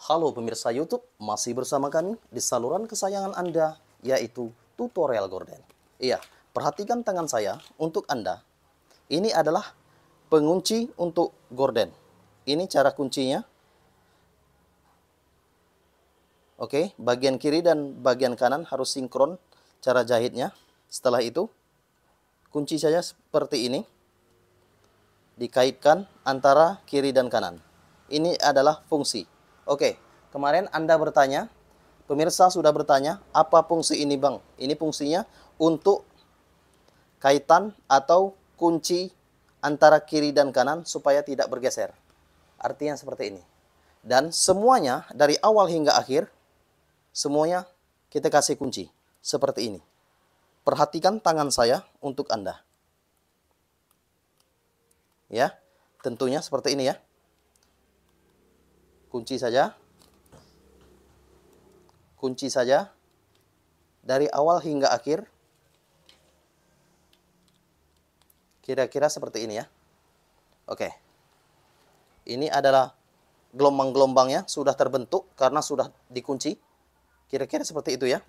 Halo pemirsa YouTube, masih bersama kami di saluran kesayangan Anda, yaitu Tutorial Gorden. Iya, perhatikan tangan saya untuk Anda. Ini adalah pengunci untuk gorden. Ini cara kuncinya. Oke, bagian kiri dan bagian kanan harus sinkron cara jahitnya. Setelah itu, kunci saja seperti ini. Dikaitkan antara kiri dan kanan. Ini adalah fungsi. Oke, kemarin Anda bertanya, pemirsa sudah bertanya, apa fungsi ini Bang? Ini fungsinya untuk kaitan atau kunci antara kiri dan kanan supaya tidak bergeser. Artinya seperti ini. Dan semuanya dari awal hingga akhir, semuanya kita kasih kunci. Seperti ini. Perhatikan tangan saya untuk Anda. Ya, tentunya seperti ini ya. Kunci saja. Kunci saja. Dari awal hingga akhir. Kira-kira seperti ini ya. Oke. Ini adalah gelombang-gelombangnya sudah terbentuk karena sudah dikunci. Kira-kira seperti itu ya.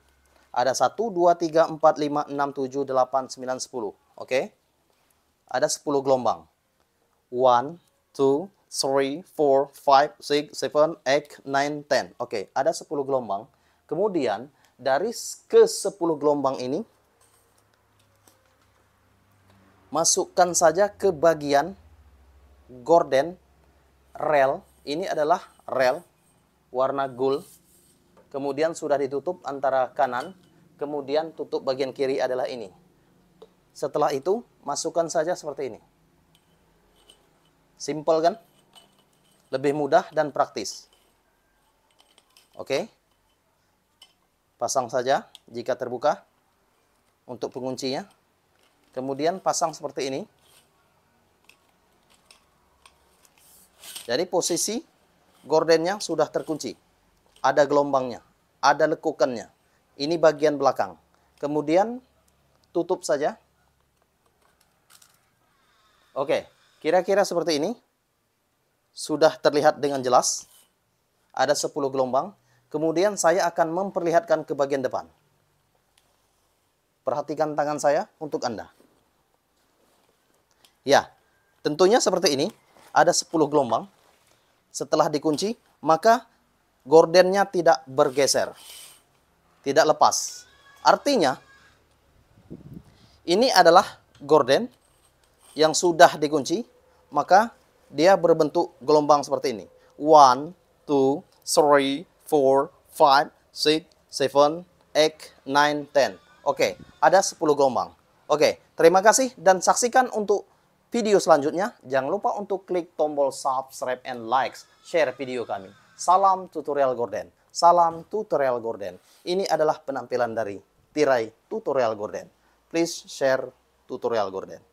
Ada 1, 2, 3, 4, 5, 6, 7, 8, 9, 10. Oke. Ada 10 gelombang. 1, 2, 3, 4, 5, 6, 7, 8, 9, 10. Oke, ada 10 gelombang. Kemudian, dari ke 10 gelombang ini, masukkan saja ke bagian gorden rel. Ini adalah rel warna gold. Kemudian sudah ditutup antara kanan. Kemudian tutup bagian kiri adalah ini. Setelah itu, masukkan saja seperti ini. Simple kan? Lebih mudah dan praktis. Oke. Pasang saja jika terbuka untuk penguncinya. Kemudian pasang seperti ini. Jadi posisi gordennya sudah terkunci. Ada gelombangnya, ada lekukannya. Ini bagian belakang. Kemudian tutup saja. Oke, kira-kira seperti ini. Sudah terlihat dengan jelas. Ada 10 gelombang. Kemudian saya akan memperlihatkan ke bagian depan. Perhatikan tangan saya untuk Anda. Ya, tentunya seperti ini. Ada 10 gelombang. Setelah dikunci, maka gordennya tidak bergeser. Tidak lepas. Artinya, ini adalah gorden yang sudah dikunci, maka dia berbentuk gelombang seperti ini. 1, 2, 3, 4, 5, 6, 7, 8, 9, 10. Oke, ada 10 gelombang. Oke, terima kasih dan saksikan untuk video selanjutnya. Jangan lupa untuk klik tombol subscribe and likes, share video kami. Salam tutorial gorden. Salam tutorial gorden. Ini adalah penampilan dari tirai tutorial gorden. Please share tutorial gorden.